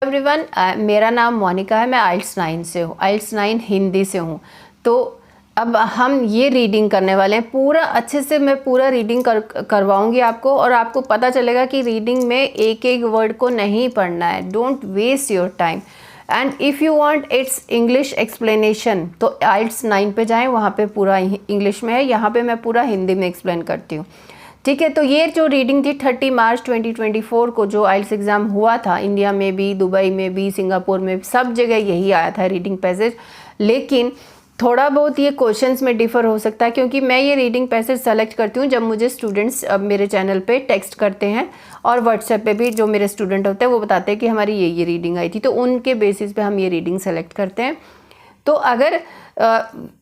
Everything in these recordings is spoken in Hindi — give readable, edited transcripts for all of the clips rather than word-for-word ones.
एवरीवन, मेरा नाम मोनिका है। मैं आइल्स 9 से हूँ, आइल्स 9 हिंदी से हूँ। तो अब हम ये रीडिंग करने वाले हैं। पूरा अच्छे से मैं पूरा रीडिंग करवाऊँगी आपको, और आपको पता चलेगा कि रीडिंग में एक एक वर्ड को नहीं पढ़ना है। Don't waste your time. And if you want its English explanation तो आइल्स 9 पे जाएं, वहाँ पे पूरा इंग्लिश में है। यहाँ पे मैं पूरा हिंदी में एक्सप्लेन करती हूँ। ठीक है, तो ये जो रीडिंग थी 30 मार्च 2024 को जो आइल्स एग्ज़ाम हुआ था, इंडिया में भी, दुबई में भी, सिंगापुर में भी, सब जगह यही आया था रीडिंग पैसेज। लेकिन थोड़ा बहुत ये क्वेश्चंस में डिफ़र हो सकता है, क्योंकि मैं ये रीडिंग पैसेज सेलेक्ट करती हूँ जब मुझे स्टूडेंट्स मेरे चैनल पे टेक्स्ट करते हैं, और व्हाट्सएप पे भी जो मेरे स्टूडेंट होते हैं वो बताते हैं कि हमारी ये रीडिंग आई थी, तो उनके बेसिस पे हम ये रीडिंग सेलेक्ट करते हैं। तो अगर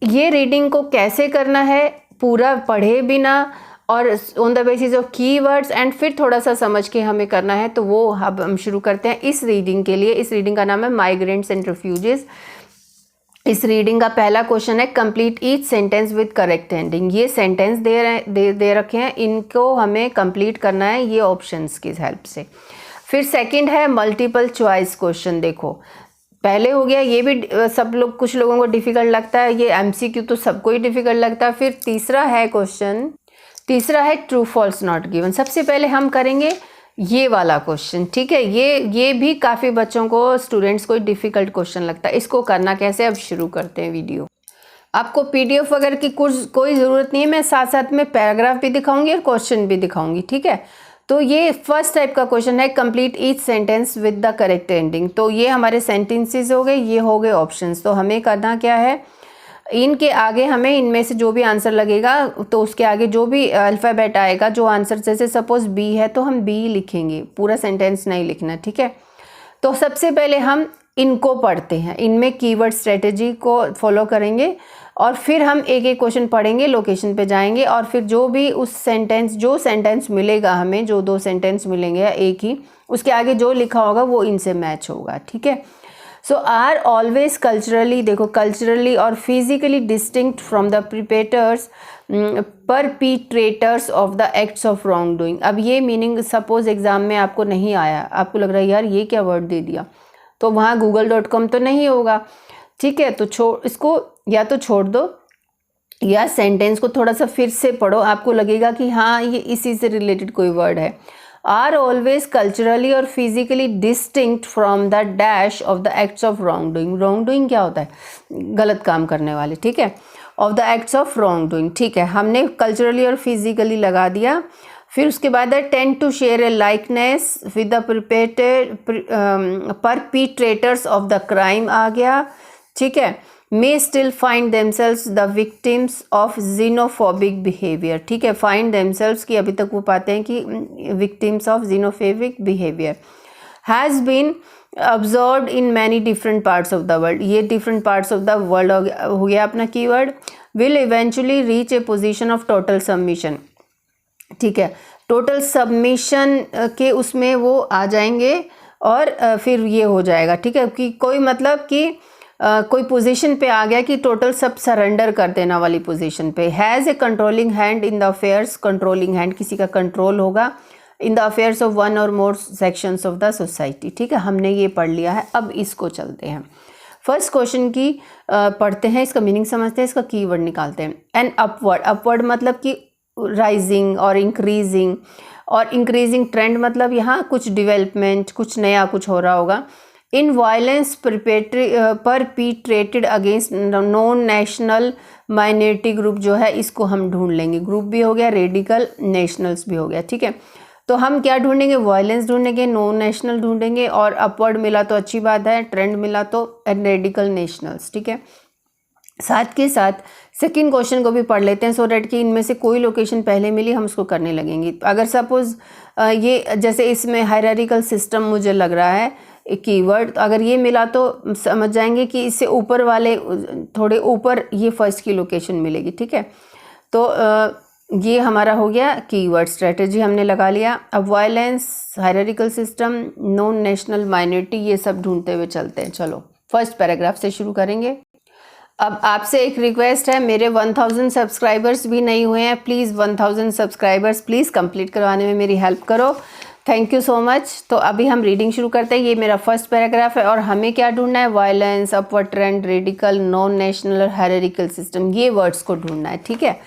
ये रीडिंग को कैसे करना है पूरा पढ़े बिना और on the basis of keywords and फिर थोड़ा सा समझ के हमें करना है, तो वो अब हम शुरू करते हैं इस रीडिंग के लिए। इस रीडिंग का नाम है माइग्रेंट्स एंड रिफ्यूजीज। इस रीडिंग का पहला क्वेश्चन है complete each sentence with correct ending. ये सेंटेंस दे रखे हैं, इनको हमें कंप्लीट करना है ये ऑप्शंस की हेल्प से। फिर सेकंड है मल्टीपल चॉइस क्वेश्चन। देखो, पहले हो गया, ये भी सब लोग, कुछ लोगों को डिफ़िकल्ट लगता है, ये एमसीक्यू तो सबको ही डिफ़िकल्ट लगता है। फिर तीसरा है क्वेश्चन, तीसरा है ट्रू फॉल्स नॉट गिवन। सबसे पहले हम करेंगे ये वाला क्वेश्चन। ठीक है, ये भी काफ़ी बच्चों को, स्टूडेंट्स को डिफ़िकल्ट क्वेश्चन लगता है। इसको करना कैसे, अब शुरू करते हैं वीडियो। आपको पीडीएफ वगैरह की कोई ज़रूरत नहीं है, मैं साथ साथ में पैराग्राफ भी दिखाऊंगी और क्वेश्चन भी दिखाऊंगी। ठीक है, तो ये फर्स्ट टाइप का क्वेश्चन है complete each sentence with the correct ending. तो ये हमारे सेंटेंसेस हो गए, ये हो गए ऑप्शंस। तो हमें करना क्या है, इनके आगे हमें इनमें से जो भी आंसर लगेगा तो उसके आगे जो भी अल्फ़ाबेट आएगा, जो आंसर, जैसे सपोज बी है तो हम बी लिखेंगे, पूरा सेंटेंस नहीं लिखना। ठीक है, तो सबसे पहले हम इनको पढ़ते हैं, इनमें कीवर्ड स्ट्रेटजी को फॉलो करेंगे, और फिर हम एक एक क्वेश्चन पढ़ेंगे, लोकेशन पे जाएंगे, और फिर जो भी उस सेंटेंस, जो सेंटेंस मिलेगा हमें, जो दो सेंटेंस मिलेंगे या एक ही, उसके आगे जो लिखा होगा वो इनसे मैच होगा। ठीक है, सो आर ऑलवेज कल्चरली, देखो कल्चरली और physically distinct from the perpetrators perpetrators of the acts of wrong doing. अब ये मीनिंग सपोज एग्जाम में आपको नहीं आया, आपको लग रहा है यार ये क्या वर्ड दे दिया, तो वहाँ google.com तो नहीं होगा। ठीक है, तो इसको या तो छोड़ दो, या सेंटेंस को थोड़ा सा फिर से पढ़ो, आपको लगेगा कि हाँ ये इसी से रिलेटेड कोई वर्ड है। आर ऑलवेज कल्चरली और physically distinct from the dash of the acts of wrong doing. Wrong doing क्या होता है, गलत काम करने वाले। ठीक है, of the acts of wrong doing. ठीक है, हमने कल्चरली और फिजिकली लगा दिया। फिर उसके बाद है tend to share a likeness with the perpetrators of the crime आ गया। ठीक है, may still find themselves the victims of xenophobic behavior। ठीक है, find themselves की अभी तक वो पाते हैं कि victims of xenophobic behavior has been observed in many different parts of the world। ये different parts of the world हो गया अपना keyword. will eventually reach a position of total submission। ठीक है, टोटल सबमिशन के उसमें वो आ जाएंगे, और फिर ये हो जाएगा। ठीक है, कि कोई मतलब कि कोई पोजीशन पे आ गया कि टोटल सब सरेंडर कर देना वाली पोजीशन पे। Has a controlling hand in the affairs, controlling hand किसी का कंट्रोल होगा in the affairs of one और मोर सेक्शंस ऑफ द सोसाइटी। ठीक है, हमने ये पढ़ लिया है। अब इसको चलते हैं, फर्स्ट क्वेश्चन की पढ़ते हैं, इसका मीनिंग समझते हैं, इसका कीवर्ड निकालते हैं। एंड अपवर्ड, अपवर्ड मतलब कि राइजिंग और इंक्रीजिंग, और इंक्रीजिंग ट्रेंड मतलब यहाँ कुछ डेवलपमेंट, कुछ नया कुछ हो रहा होगा। In violence perpetrated against non national minority group जो है, इसको हम ढूंढ लेंगे। ग्रुप भी हो गया, रेडिकल, नेशनल्स भी हो गया। ठीक है, तो हम क्या ढूंढेंगे, वायलेंस ढूंढेंगे, नॉन नेशनल ढूंढेंगे, और अपवर्ड मिला तो अच्छी बात है, ट्रेंड मिला तो रेडिकल, नेशनल्स। ठीक है, साथ के साथ सेकंड क्वेश्चन को भी पढ़ लेते हैं, सो डैट कि इनमें से कोई लोकेशन पहले मिली हम उसको करने लगेंगे। अगर सपोज ये जैसे इसमें हायरार्किकल सिस्टम मुझे लग रहा है कीवर्ड, तो अगर ये मिला तो समझ जाएंगे कि इससे ऊपर वाले, थोड़े ऊपर ये फर्स्ट की लोकेशन मिलेगी। ठीक है, तो ये हमारा हो गया कीवर्ड स्ट्रेटजी, हमने लगा लिया। अब violence, hierarchical system, non national minority, ये सब ढूंढते हुए चलते हैं। चलो फर्स्ट पैराग्राफ से शुरू करेंगे। अब आपसे एक रिक्वेस्ट है, मेरे 1000 सब्सक्राइबर्स भी नहीं हुए हैं, प्लीज़ 1000 सब्सक्राइबर्स प्लीज़ कंप्लीट करवाने में मेरी हेल्प करो। Thank you so much. तो अभी हम रीडिंग शुरू करते हैं। ये मेरा फर्स्ट पैराग्राफ है और हमें क्या ढूंढना है, violence, upward trend, radical, non national और हायरार्किकल सिस्टम, ये वर्ड्स को ढूंढना है। ठीक है,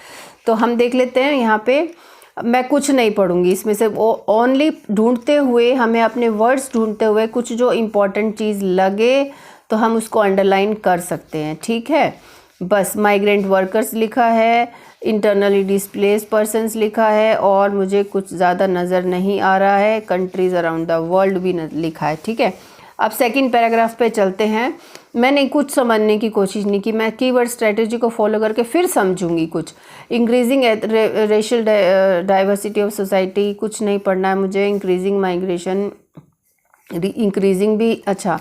तो हम देख लेते हैं। यहाँ पे मैं कुछ नहीं पढ़ूंगी इसमें से, वो ओनली ढूंढते हुए, हमें अपने वर्ड्स ढूंढते हुए कुछ जो इम्पोर्टेंट चीज़ लगे तो हम उसको अंडरलाइन कर सकते हैं। ठीक है, बस माइग्रेंट वर्कर्स लिखा है, इंटरनली डिस्प्लेस्ड पर्सन्स लिखा है और मुझे कुछ ज़्यादा नज़र नहीं आ रहा है, कंट्रीज़ अराउंड द वर्ल्ड भी लिखा है। ठीक है, अब सेकंड पैराग्राफ पे चलते हैं। मैंने कुछ समझने की कोशिश नहीं की, मैं कीवर्ड स्ट्रेटजी को फॉलो करके फिर समझूंगी कुछ। Increasing racial diversity of society, कुछ नहीं पढ़ना है मुझे। इंक्रीजिंग माइग्रेशन, इंक्रीजिंग भी अच्छा।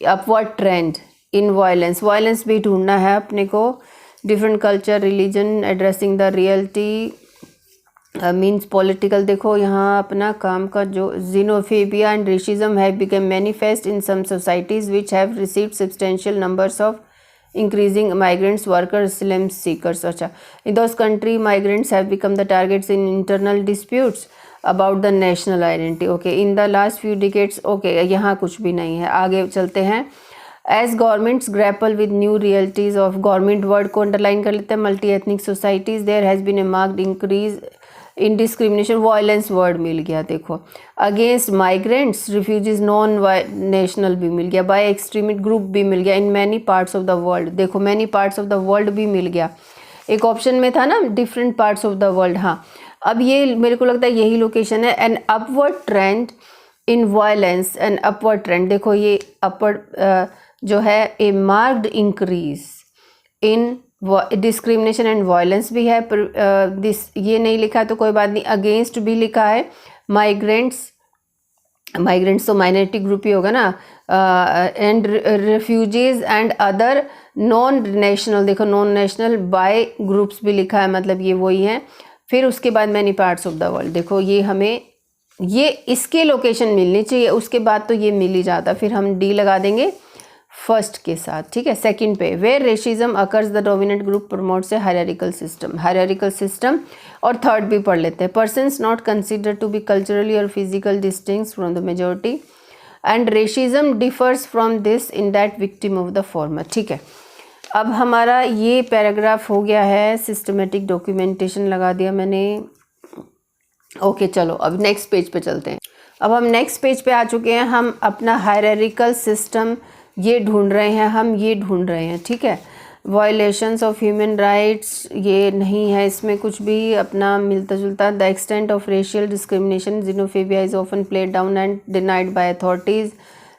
अपवर्ड ट्रेंड इन वायलेंस, वायलेंस भी ढूंढना है अपने को। Different culture, religion, addressing the reality means political. देखो यहाँ अपना काम का जो xenophobia and racism have become manifest in some societies which have received substantial numbers of increasing migrants, workers, asylum seekers. अच्छा, in those country migrants have become the targets in internal disputes about the national identity. Okay, in the last few decades. Okay, यहाँ कुछ भी नहीं है, आगे चलते हैं। As governments grapple with new realities of government word को underline कर लेते हैं। multi ethnic societies there has been a marked increase in discrimination, violence word मिल गया। देखो against migrants, refugees, non national भी मिल गया, by extremist group भी मिल गया, in many parts of the world। देखो many parts of the world भी मिल गया। एक ऑप्शन में था ना different parts of the world। हाँ, अब ये मेरे को लगता है यही लोकेशन है। an upward trend in violence, an upward trend। देखो ये upward जो है a marked increase in discrimination and violence भी है। दिस ये नहीं लिखा तो कोई बात नहीं। अगेंस्ट भी लिखा है। माइग्रेंट्स, माइग्रेंट्स तो माइनॉरिटी ग्रुप ही होगा ना। And refugees and other non national, देखो नॉन नेशनल बाय ग्रुप्स भी लिखा है, मतलब ये वही है। फिर उसके बाद many parts of the world. देखो ये हमें ये इसके लोकेशन मिलनी चाहिए, उसके बाद तो ये मिल ही जाता। फिर हम डी लगा देंगे फर्स्ट के साथ। ठीक है, सेकंड पे where racism occurs the dominant group promotes a hierarchical system, hierarchical system. और थर्ड भी पढ़ लेते हैं। Persons not consider to be culturally और physical distinct from the majority and racism differs from this in that victim of the former. ठीक है, अब हमारा ये पैराग्राफ हो गया है। सिस्टमेटिक डॉक्यूमेंटेशन लगा दिया मैंने। ओके, चलो अब नेक्स्ट पेज पे चलते हैं। अब हम नेक्स्ट पेज पे आ चुके हैं। हम अपना हायरार्किकल सिस्टम ये ढूंढ रहे हैं, हम ये ढूंढ रहे हैं। ठीक है, वायलेशंस ऑफ ह्यूमन राइट्स ये नहीं है इसमें कुछ भी अपना मिलता जुलता। The extent of racial discrimination, xenophobia is often played down and denied by authorities.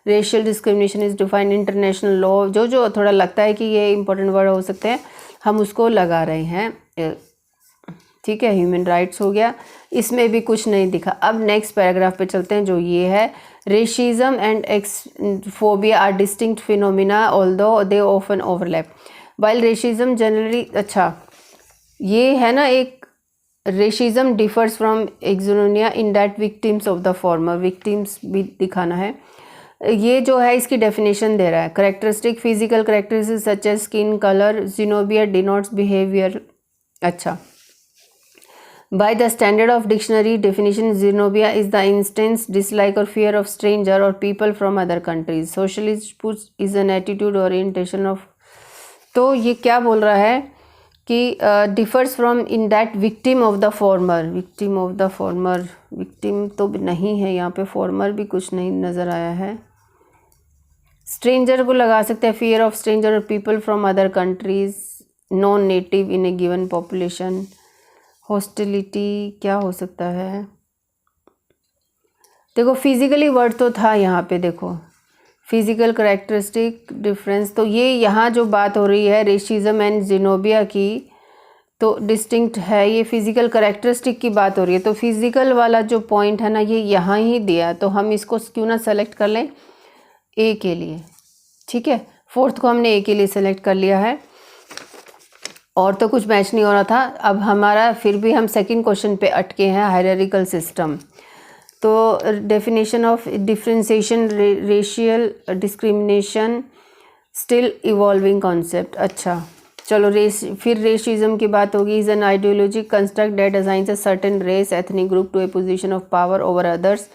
Racial discrimination is defined international law. जो थोड़ा लगता है कि ये इंपॉर्टेंट वर्ड हो सकते हैं, हम उसको लगा रहे हैं। ठीक है, ह्यूमन राइट्स हो गया, इसमें भी कुछ नहीं दिखा। अब नेक्स्ट पैराग्राफ पे चलते हैं जो ये है। Racism and xenophobia are distinct phenomena although they often overlap while racism generally. अच्छा, ये है ना एक racism differs from xenophobia in that victims of the former, victims भी दिखाना है। ये जो है इसकी डेफिनेशन दे रहा है। Characteristic physical characteristics such as skin colour, xenobia denotes behaviour. अच्छा, by the standard of dictionary definition, xenobia is the intense dislike or fear of stranger or people from other countries. Socialist is an attitude orientation of। तो ये क्या बोल रहा है कि differs from in that victim of the former, victim of the former, victim तो नहीं है यहाँ पे, former भी कुछ नहीं नज़र आया है। stranger को लगा सकते हैं, fear of stranger or people from other countries, non native in a given population। Hostility क्या हो सकता है? देखो फिजिकली वर्ड तो था यहाँ पे, देखो फिजिकल करेक्टरिस्टिक डिफरेंस। तो ये यहाँ जो बात हो रही है रेसिज्म एंड xenobia की, तो डिस्टिंक्ट है, ये फिजिकल करेक्टरिस्टिक की बात हो रही है। तो फिजिकल वाला जो पॉइंट है ना, ये यहाँ ही दिया, तो हम इसको क्यों ना सेलेक्ट कर लें ए के लिए। ठीक है, फोर्थ को हमने ए के लिए सेलेक्ट कर लिया है, और तो कुछ मैच नहीं हो रहा था। अब हमारा फिर भी हम सेकंड क्वेश्चन पे अटके हैं, हायरार्किकल सिस्टम। तो definition of differentiation, racial discrimination still evolving concept. अच्छा चलो, फिर रेसिज्म की बात होगी। Is an ideology construct that assigns a certain race ethnic group to a position of power over others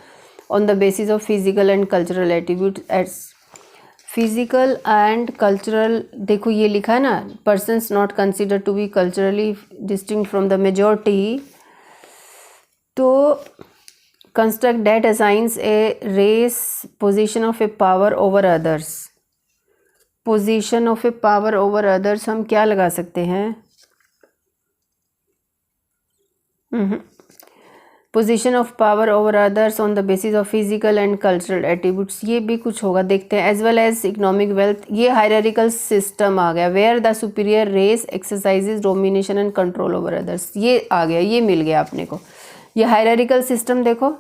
on the basis of physical and cultural attributes physical and cultural. देखो ये लिखा है ना, persons not consider to be culturally distinct from the majority, तो construct that assigns a race position of a power over others. Position of a power over others हम क्या लगा सकते हैं? Position of power over others on the basis of physical and cultural attributes, ये भी कुछ होगा, देखते हैं। As well as economic wealth, ये हायरार्किकल सिस्टम आ गया, where the superior race exercises domination and control over others, ये आ गया, ये मिल गया अपने को। ये हायरार्किकल सिस्टम देखो,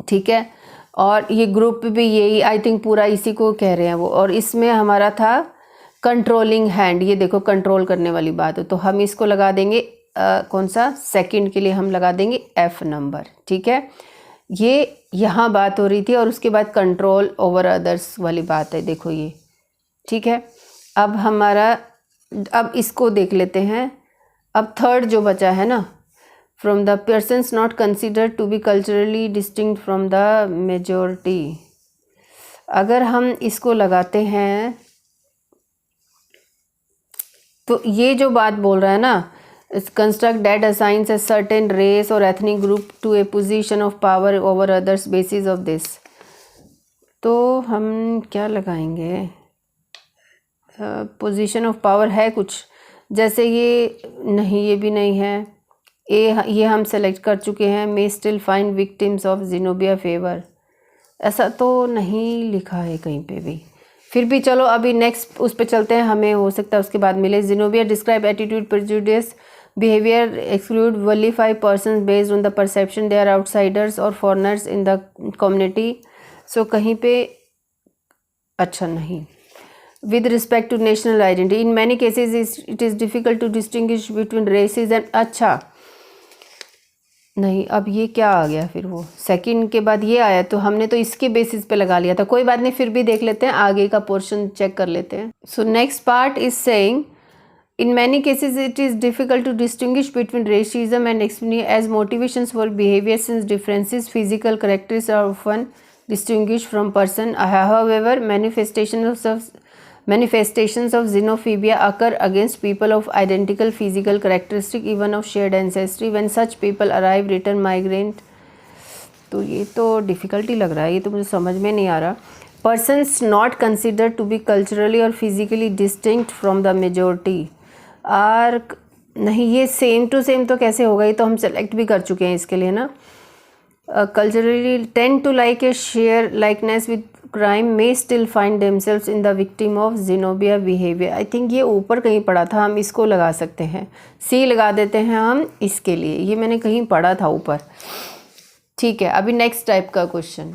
ठीक है। और ये ग्रुप भी यही आई थिंक पूरा इसी को कह रहे हैं वो। और इसमें हमारा था कंट्रोलिंग हैंड, ये देखो कंट्रोल करने वाली बात है, तो हम इसको लगा देंगे कौन सा, सेकंड के लिए हम लगा देंगे F नंबर, ठीक है। ये यहाँ बात हो रही थी और उसके बाद कंट्रोल ओवर अदर्स वाली बात है, देखो ये, ठीक है। अब हमारा, अब इसको देख लेते हैं। अब थर्ड जो बचा है ना, from the persons not consider to be culturally distinct from the majority, अगर हम इसको लगाते हैं तो ये जो बात बोल रहा है ना, construct that assigns a certain race और ethnic group to a position of power over others basis of this, तो हम क्या लगाएंगे? पोजीशन ऑफ पावर है कुछ, जैसे ये नहीं, ये भी नहीं है, ये हम सेलेक्ट कर चुके हैं। May still find victims of xenophobia favour, ऐसा तो नहीं लिखा है कहीं पे भी। फिर भी चलो अभी नेक्स्ट उस पर चलते हैं, हमें हो सकता है उसके बाद मिले। Xenophobia describe attitude, prejudice, behaviour, exclude, vilify persons based on the perception they are outsiders और foreigners in the community. So कहीं पे अच्छा नहीं। With respect to national identity, in many cases it is difficult to distinguish between races and, अच्छा नहीं, अब ये क्या आ गया फिर? वो सेकंड के बाद ये आया, तो हमने तो इसके बेसिस पे लगा लिया था। कोई बात नहीं, फिर भी देख लेते हैं, आगे का पोर्शन चेक कर लेते हैं। So next part is saying in many cases it is difficult to distinguish between racism and explain as motivations for behaviour since differences physical characteristics are often distinguish from person. However manifestations of xenophobia occur against people of identical physical characteristic, even of shared ancestry. When such people arrive return migrant, तो ये तो डिफ़िकल्टी लग रहा है, ये तो मुझे समझ में नहीं आ रहा। persons not considered to be culturally or physically distinct from the majority are, नहीं, ये सेम टू सेम तो कैसे होगा, ये तो हम सेलेक्ट भी कर चुके हैं इसके लिए ना। culturally tend to like a share likeness with crime may still find themselves in the victim of xenobia behavior. I think ये ऊपर कहीं पढ़ा था, हम इसको लगा सकते हैं, सी लगा देते हैं हम इसके लिए, ये मैंने कहीं पढ़ा था ऊपर, ठीक है। अभी नेक्स्ट टाइप का क्वेश्चन,